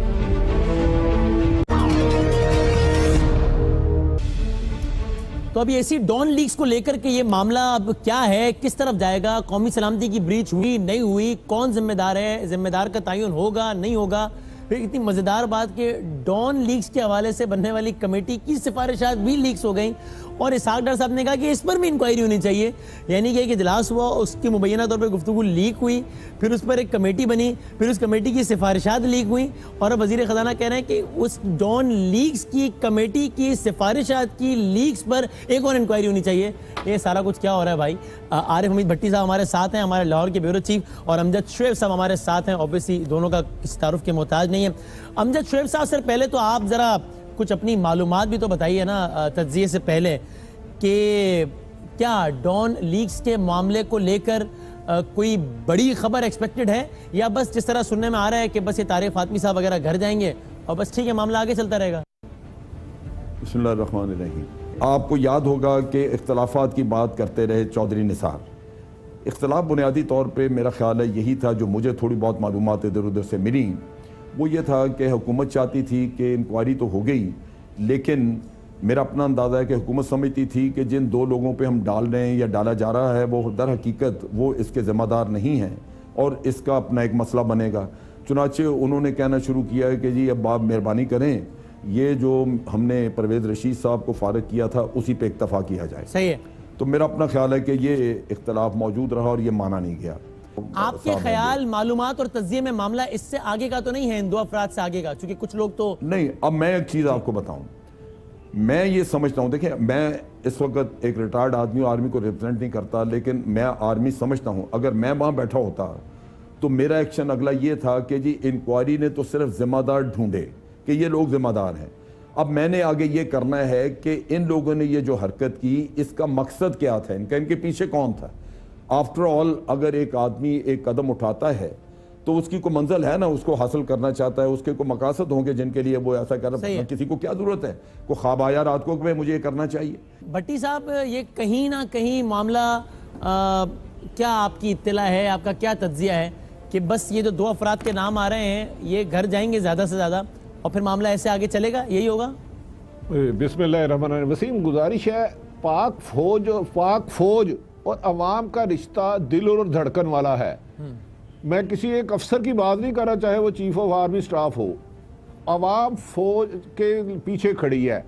तो अभी ऐसी डॉन लीग्स को लेकर के ये मामला अब क्या है, किस तरफ जाएगा, कौमी सलामती की ब्रीच हुई नहीं हुई, कौन जिम्मेदार है, जिम्मेदार का तयन होगा नहीं होगा, फिर इतनी मज़ेदार बात कि डॉन लीक्स के हवाले से बनने वाली कमेटी की सिफारिशात भी लीक्स हो गई और इसहाक डार साहब ने कहा कि इस पर भी इंक्वायरी होनी चाहिए। यानी कि एक इजलास हुआ, उसकी मुबैना तौर पर गुफ्तगू लीक हुई, फिर उस पर एक कमेटी बनी, फिर उस कमेटी की सिफारिशात लीक हुई और अब वज़ीर ख़जाना कह रहे हैं कि उस डॉन लीक्स की कमेटी की सिफारिशात की लीक्स पर एक और इंक्वायरी होनी चाहिए। ये सारा कुछ क्या हो रहा है भाई? आरिफ हमीद भट्टी साहब हमारे साथ हैं, हमारे लाहौर के ब्यूरो चीफ, और अमजद शुएब साहब हमारे साथ हैं। ऑब्वियसली दोनों का किसी तारुफ के मोहताज नहीं है। अमजद शुएब साहब, सर पहले तो आप ज़रा कुछ अपनी मालूमात भी तो बताइए ना तज्ज़िये से पहले कि क्या डॉन लीक्स के मामले को लेकर कोई बड़ी खबर एक्सपेक्टेड है या बस जिस तरह सुनने में आ रहा है कि बस ये तारिक फातमी साहब वगैरह घर जाएंगे और बस ठीक है मामला आगे चलता रहेगा? बिस्मिल्लाहिर्रहमानिर्रहीम। आपको याद होगा कि इख्तलाफात की बात करते रहे चौधरी निसार। इख्तलाफ बुनियादी तौर पे मेरा ख्याल है यही था, जो मुझे थोड़ी बहुत मालूमात इधर उधर से मिली, वो ये था कि हुकूमत चाहती थी कि इंक्वायरी तो हो गई, लेकिन मेरा अपना अंदाज़ा है कि हुकूमत समझती थी कि जिन दो लोगों पे हम डाल रहे हैं या डाला जा रहा है वो दर हकीकत वो इसके ज़िम्मेदार नहीं हैं और इसका अपना एक मसला बनेगा। चुनाचे उन्होंने कहना शुरू किया है कि जी अब आप मेहरबानी करें, ये जो हमने परवेज़ रशीद साहब को फारिग किया था उसी पे इक्तफा किया जाए। सही है। तो मेरा अपना ख्याल है कि ये इख्तलाफ मौजूद रहा और ये माना नहीं गया। आपके ख्याल, मालूमात और तज्जिये में मामला इससे आगे का तो नहीं है, इन दो अफराद से आगे का? क्योंकि कुछ लोग तो नहीं। अब मैं एक चीज़ आपको बताऊं, मैं ये समझता हूं, देखिए मैं इस वक्त एक रिटायर्ड आदमी हूं, आर्मी को रिप्रेजेंट नहीं करता, लेकिन मैं आर्मी समझता हूं। अगर मैं वहां बैठा होता तो मेरा एक्शन अगला ये था कि जी इंक्वायरी ने तो सिर्फ जिम्मेदार ढूंढे कि ये लोग जिम्मेदार हैं। अब मैंने आगे ये करना है कि इन लोगों ने ये जो हरकत की इसका मकसद क्या था, इनके पीछे कौन था। आफ्टर ऑल अगर एक आदमी एक कदम उठाता है तो उसकी को मंजिल है ना, उसको हासिल करना चाहता है, उसके को मकासद होंगे जिनके लिए वो ऐसा कर रहा है। किसी को क्या जरूरत है, को ख्वाब आया रात को कि मुझे ये करना चाहिए। भट्टी साहब, ये कहीं ना कहीं मामला क्या आपकी इत्तला है, आपका क्या तज्जिया है कि बस ये जो दो अफराद के नाम आ रहे हैं ये घर जाएंगे ज़्यादा से ज़्यादा और फिर मामला ऐसे आगे चलेगा, यही होगा? बिस्मिल्लाहिर्रहमानिर्रहीम। वसीम, गुजारिश है, पाक फौज और अवाम का रिश्ता दिल और धड़कन वाला है। मैं किसी एक अफसर की बात नहीं कर रहा, चाहे वो चीफ ऑफ आर्मी स्टाफ हो, अवाम फौज के पीछे खड़ी है।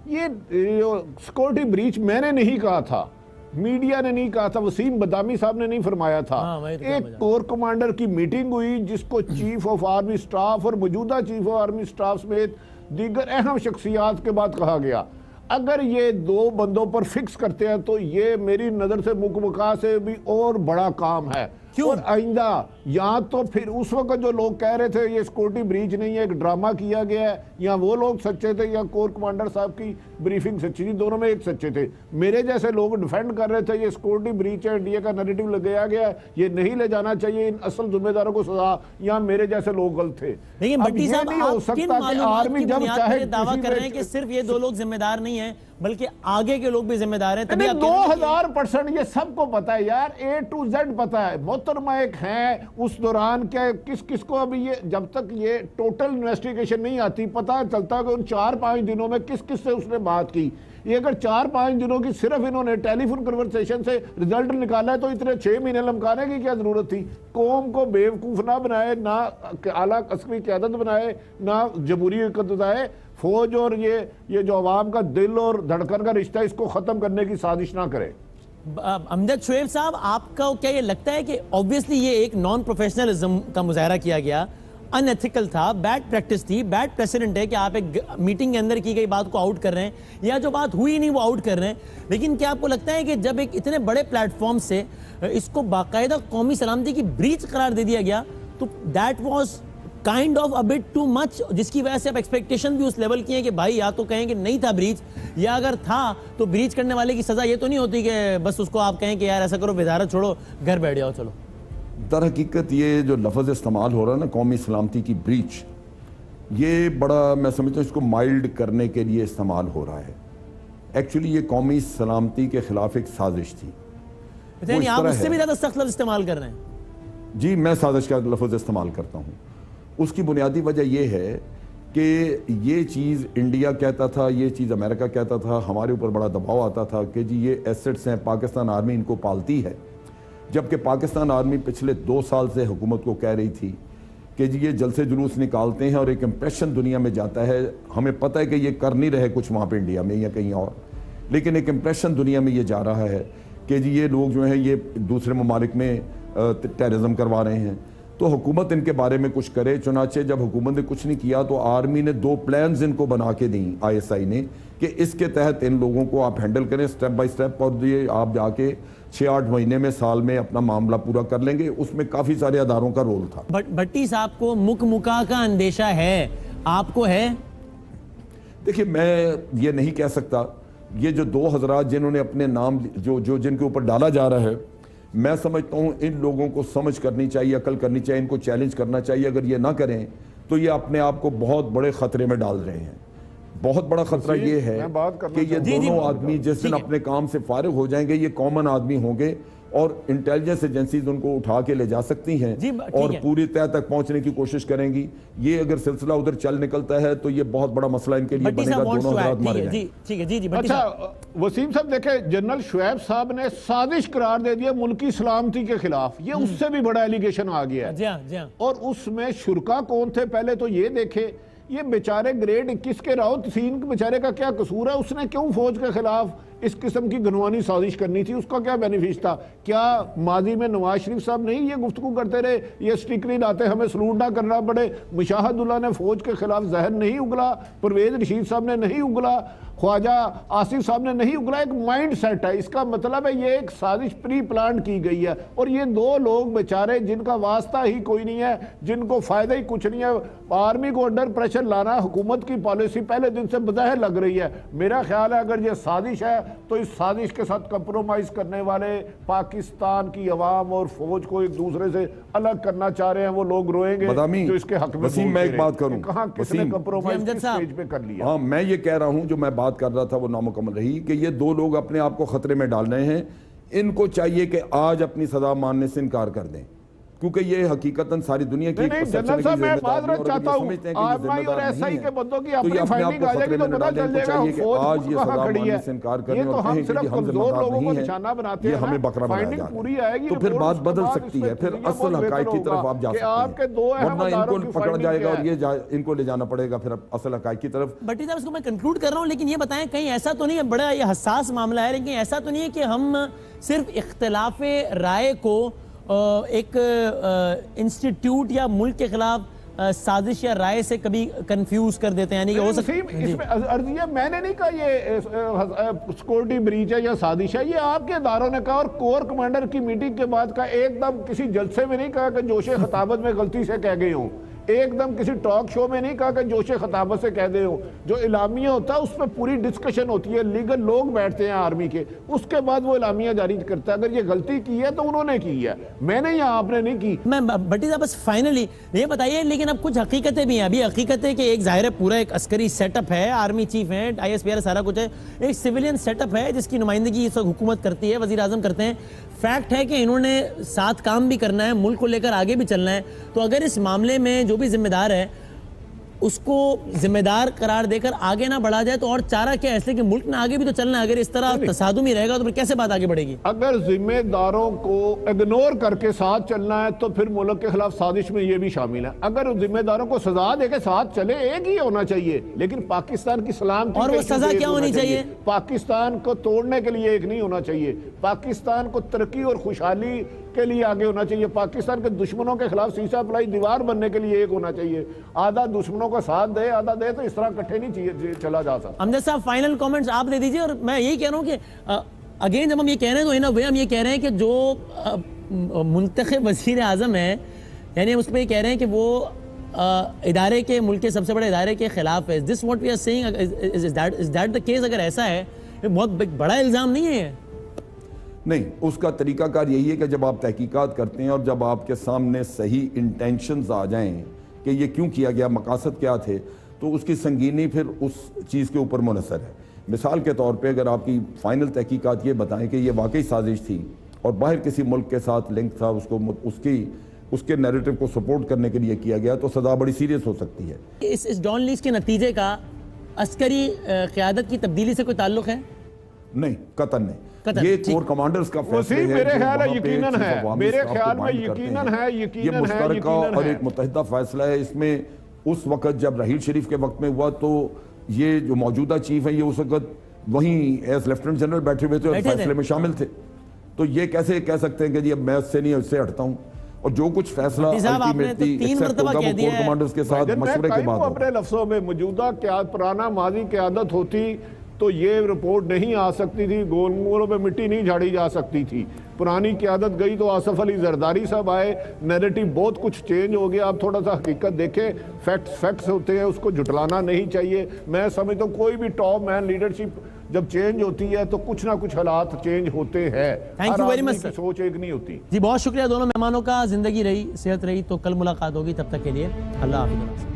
ये सिक्योरिटी ब्रीच मैंने नहीं कहा था, मीडिया ने नहीं कहा था, वसीम बदामी साहब ने नहीं फरमाया था। एक कोर कमांडर की मीटिंग हुई जिसको चीफ ऑफ आर्मी स्टाफ और मौजूदा चीफ ऑफ आर्मी स्टाफ समेत दीगर अहम शख्सियात के बाद कहा गया अगर ये दो बंदों पर फिक्स करते हैं तो ये मेरी नज़र से मुकमका से भी और बड़ा काम है। और आइंदा या तो फिर उस वक्त जो लोग कह रहे थे ये सिक्योरिटी ब्रीच नहीं है, एक ड्रामा किया गया है, या वो लोग सच्चे थे या कोर कमांडर साहब की ब्रीफिंग सच्ची थी, दोनों में एक सच्चे थे। मेरे जैसे लोग डिफेंड कर रहे थे ये सिक्योरिटी ब्रीच है, इंडिया का नैरेटिव लगाया गया है, ये नहीं ले जाना चाहिए, इन असल जिम्मेदारों को सजा, या मेरे जैसे लोग गलत थे। लेकिन भट्टी साहब, नहीं हो सकता कि आर्मी जब चाहे दावा कर रहे हैं कि सिर्फ ये दो लोग जिम्मेदार नहीं है बल्कि आगे के लोग भी जिम्मेदार हैं। 2000% ये सबको पता है यार, A to Z पता है। मोहतरमा एक है उस दौरान क्या किस किस को, अभी ये जब तक ये टोटल इन्वेस्टिगेशन नहीं आती पता चलता कि उन 4-5 दिनों में किस किस से उसने बात की। ये अगर 4-5 दिनों की सिर्फ इन्होंने टेलीफोन कन्वर्सेशन से रिजल्ट निकाला है तो इतने 6 महीने लमकाने की क्या जरूरत थी। कौम को बेवकूफ ना बनाए, ना आला अस्करी क़यादत बनाए, ना जमहूरी बताए। फौज और ये जो अवाम का दिल और धड़कन का रिश्ता, इसको खत्म करने की साजिश ना करे। अमजद शुएब साहब, आपका क्या ये लगता है कि ऑब्वियसली ये एक नॉन प्रोफेशनलिज्म का मुजाहरा किया गया, अनएथिकल था, बैड प्रैक्टिस थी, बैड प्रेसिडेंट है कि आप एक मीटिंग के अंदर की गई बात को आउट कर रहे हैं या जो बात हुई नहीं वो आउट कर रहे हैं, लेकिन क्या आपको लगता है कि जब एक इतने बड़े प्लेटफॉर्म से इसको बाकायदा कौमी सलामती की ब्रीच करार दे दिया गया तो that was kind of a bit too much, जिसकी वजह से अब एक्सपेक्टेशन भी उस लेवल की है कि भाई या तो कहें कि नहीं था ब्रीच, या अगर था तो ब्रीच करने वाले की सजा ये तो नहीं होती कि बस उसको आप कहें कि यार ऐसा करो, वजारत छोड़ो, घर बैठ जाओ, चलो। दर हकीकत ये जो लफ्ज़ इस्तेमाल हो रहा है ना, कौमी सलामती की ब्रीच, ये बड़ा मैं समझता हूँ इसको माइल्ड करने के लिए इस्तेमाल हो रहा है। एक्चुअली ये कौमी सलामती के खिलाफ एक साजिश थी। आप उससे भी ज़्यादा सख्त लफ्ज़ इस्तेमाल कर रहे हैं। जी, मैं साजिश का लफ्ज़ इस्तेमाल करता हूँ। उसकी बुनियादी वजह यह है कि ये चीज़ इंडिया कहता था, ये चीज़ अमेरिका कहता था, हमारे ऊपर बड़ा दबाव आता था कि जी ये एसेट्स हैं, पाकिस्तान आर्मी इनको पालती है, जबकि पाकिस्तान आर्मी पिछले 2 साल से हुकूमत को कह रही थी कि जी ये जलसे जुलूस निकालते हैं और एक इम्प्रेशन दुनिया में जाता है। हमें पता है कि ये कर नहीं रहे कुछ वहाँ पे इंडिया में या कहीं और, लेकिन एक इम्प्रेशन दुनिया में ये जा रहा है कि जी ये लोग जो हैं ये दूसरे ममालिक में टेररिज्म करवा रहे हैं। तो हुकूमत इनके बारे में कुछ करे। चुनाचे जब हुकूमत ने कुछ नहीं किया तो आर्मी ने 2 प्लान्स इनको बना के दी ISI ने कि इसके तहत इन लोगों को आप हैंडल करें स्टेप बाय स्टेप, और ये आप जाके 6-8 महीने में, साल में अपना मामला पूरा कर लेंगे। उसमें काफ़ी सारे अदारों का रोल था। भट्टी साहब को मुका का अंदेशा है, आपको है? देखिए मैं ये नहीं कह सकता। ये जो 2 हज़रात जिन्होंने अपने नाम जो जिनके ऊपर डाला जा रहा है, मैं समझता हूँ इन लोगों को समझ करनी चाहिए, अकल करनी चाहिए, इनको चैलेंज करना चाहिए। अगर ये ना करें तो ये अपने आप को बहुत बड़े खतरे में डाल रहे हैं। बहुत बड़ा खतरा ये है कि ये दोनों आदमी जिस दिन अपने काम से फारिग हो जाएंगे, ये कॉमन आदमी होंगे और इंटेलिजेंस एजेंसीज उनको उठा के ले जा सकती हैं और पूरी तय तक पहुंचने की कोशिश करेंगी। ये अगर सिलसिला उधर चल निकलता है तो ये बहुत बड़ा मसला इनके लिए बनेगा। दोनों हज़रात मारे जाएंगे। अच्छा वसीम साहब देखे, जनरल शुएब साहब ने साजिश करार दे दिया मुल्क की सलामती के खिलाफ। ये उससे भी बड़ा एलिगेशन आ गया है। और उसमें शुरका कौन थे पहले तो ये देखे। ये बेचारे ग्रेड 21 के राउत सीन बेचारे का क्या कसूर है? उसने क्यों फौज के खिलाफ इस किस्म की गनवानी साजिश करनी थी? उसका क्या बेनिफिट था? क्या माजी में नवाज शरीफ साहब नहीं ये गुफ्तगू करते रहे, ये स्टिकरी लाते हमें सलूट ना करना पड़े? मुशाहिदुल्लाह ने फौज के खिलाफ जहर नहीं उगला, परवेज रशीद साहब ने नहीं उगला, ख्वाजा आसिफ साहब ने नहीं उगला। एक माइंड सेट है, इसका मतलब है ये एक साजिश प्री प्लान की गई है। और ये 2 लोग बेचारे जिनका वास्ता ही कोई नहीं है, जिनको फायदा ही कुछ नहीं है, आर्मी को अंडर प्रेशर लाना हुकूमत की पॉलिसी पहले दिन से बज़ाहिर लग रही है। मेरा ख्याल है अगर ये साजिश है तो इस साजिश के साथ कंप्रोमाइज करने वाले पाकिस्तान की अवाम और फौज को एक दूसरे से अलग करना चाह रहे हैं वो लोग रोएंगे जो इसके हक में। वसीम मैं एक बात करूं, कहां किसने कंप्रोमाइज किस स्टेज पे कर लिया? हाँ मैं ये कह रहा हूं जो मैं बात कर रहा था वो नामुकम्मल रही कि ये 2 लोग अपने आप को खतरे में डाल रहे हैं। इनको चाहिए कि आज अपनी सजा मानने से इनकार कर दें, क्योंकि ये हकीकतन सारी दुनिया की जनरल साहब मैं माजरत चाहता हूं, आरएमआई और एसआई के बंदों की अपनी फाइंडिंग आ जाएगी तो पता चल जाएगा फौज कहां खड़ी है। ये तो हम सिर्फ कमजोर लोगों को निशाना बनाते हैं, हमें बकरा फाइंडिंग पूरी आएगी तो फिर बात बदल सकती है, फिर असल हकायक की तरफ आप जा सकते हैं। आपके 2 अहम इनको पकड़ा जाएगा और ये इनको ले जाना पड़ेगा फिर असल हकायक की तरफ। भट्टी साहब इसको मैं कंक्लूड कर रहा हूं, लेकिन ये बताएं कहीं ऐसा तो नहीं है, बड़ा ये हसास मामला है, लेकिन ऐसा तो नहीं है कि हम सिर्फ इख्तिलाफ राय को एक इंस्टीट्यूट या मुल्क के खिलाफ साजिश या राय से कभी कंफ्यूज कर देते हैं? यानी कि हो सकता है इसमें अर्जिया मैंने नहीं कहा ये सिक्योरिटी ब्रीच है या साजिश है, ये आपके इदारों ने कहा। और कोर कमांडर की मीटिंग के बाद का एकदम किसी जलसे में नहीं कहा कि जोशे खताबत में गलती से कह गए हूँ, एकदम किसी टॉक शो में नहीं कहा कि जोशे खताबत से कह दे हो। जो इलामिया होता है उस पर पूरी डिस्कशन होती है, लीगल लोग बैठते हैं आर्मी के, उसके बाद वो इलामिया जारी करता है। अगर ये गलती की है तो उन्होंने की है, मैंने या आपने नहीं की। मैं भट्टी साहब बस फाइनली ये बताइए, लेकिन अब कुछ हकीकतें भी हैं। अभी हकीकत है कि एक जाहिर है पूरा एक अस्करी सेटअप है, आर्मी चीफ है, ISPR सारा कुछ है, एक सिविलियन सेटअप है जिसकी नुमाइंदगी इस वक्त हुकूमत करती है, वजीर आजम करते हैं। फैक्ट है कि इन्होंने साथ काम भी करना है, मुल्क को लेकर आगे भी चलना है। तो अगर इस मामले में जो भी जिम्मेदार है उसको जिम्मेदार करार देकर आगे ना बढ़ा जाए तो और चारा क्या है, इसलिए कि मुल्क में आगे भी तो चलना है। अगर इस तरह तसादुम ही रहेगा तो फिर कैसे बात आगे बढ़ेगी? अगर जिम्मेदारों को इग्नोर करके साथ चलना है तो फिर मुल्क के खिलाफ साजिश में ये भी शामिल है। अगर जिम्मेदारों को सजा देके साथ चले, एक ही होना चाहिए, लेकिन पाकिस्तान की सलामती और वो सजा क्या होनी चाहिए? पाकिस्तान को तोड़ने के लिए एक नहीं होना चाहिए, पाकिस्तान को तरक्की और खुशहाली के लिए आगे होना चाहिए, पाकिस्तान के दुश्मनों के खिलाफ शीशा पलाई दीवार बनने के लिए एक होना चाहिए। आधा दुश्मनों का साथ दे आधा दे, तो इस तरह इकट्ठे नहीं चाहिए चला जा सकता। अमजद साहब फाइनल कमेंट्स आप दे दीजिए। और मैं यही कह रहा हूँ कि अगेन जब हम ये कह रहे हैं तो इन अ वे हम ये कह रहे हैं कि जो मुंतखब वज़ीर आज़म है, यानी उस पर ये कह रहे हैं कि वो इदारे के, मुल्क के सबसे बड़े इदारे के खिलाफ है। This what we are saying, is that the case? अगर ऐसा है, बहुत बड़ा इल्ज़ाम नहीं है? नहीं, उसका तरीकाकार यही है कि जब आप तहकीकात करते हैं और जब आपके सामने सही इंटेंशंस आ जाएं कि ये क्यों किया गया, मकासद क्या थे, तो उसकी संगीनी फिर उस चीज़ के ऊपर मुनसर है। मिसाल के तौर पे अगर आपकी फाइनल तहकीकात ये बताएं कि ये वाकई साजिश थी और बाहर किसी मुल्क के साथ लिंक था, उसके नैरेटिव को सपोर्ट करने के लिए किया गया, तो सज़ा बड़ी सीरियस हो सकती है। इस डॉन लीज के नतीजे का अस्करी क़यादत की तब्दीली से कोई ताल्लुक है? नहीं, कतन नहीं। कतल, ये ठीक। कोर कमांडर्स का फैसला वसीम, है मेरे जो ख्याल है वहाँ पे यकीनन चीफ है, ऑफ आर्मी मेरे स्टाफ को ख्याल में बाइंड करते यकीनन हैं। है, ये यकीनन है, मुश्तरका यकीनन और है। एक मुत्तहिदा फैसला है। इसमें उस वक्त जब रहील शरीफ के वक्त में हुआ तो ये जो मौजूदा चीफ है ये उस वक्त वहीं एज लेफ्टिनेंट जनरल बैठे हुए थे और फैसले में शामिल थे। तो ये कैसे कह सकते हैं कि जी अब मैं उससे नहीं उससे हटता हूँ, और जो कुछ फैसला अल्टीमेटली एक्सेप्ट होगा वो कोर कमांडर्स के साथ मशवरे के बाद। अपने लफ्जों में मौजूदा क्या पुराना माजी क़यादत होती तो ये रिपोर्ट नहीं आ सकती थी, गोलमोलों पे मिट्टी नहीं झाड़ी जा सकती थी। पुरानी क़यादत गई तो आसफ अली जरदारी साहब आए, नैरेटिव बहुत कुछ चेंज हो गया। आप थोड़ा सा हकीकत देखें, फैक्ट्स होते हैं, उसको झुटलाना नहीं चाहिए। मैं समझता हूँ कोई भी टॉप मैन लीडरशिप जब चेंज होती है तो कुछ ना कुछ हालात चेंज होते हैं। Thank you very much. सोच एक नहीं होती। जी बहुत शुक्रिया दोनों मेहमानों का। जिंदगी रही, सेहत रही तो कल मुलाकात होगी, तब तक के लिए अल्लाह हाफिज़।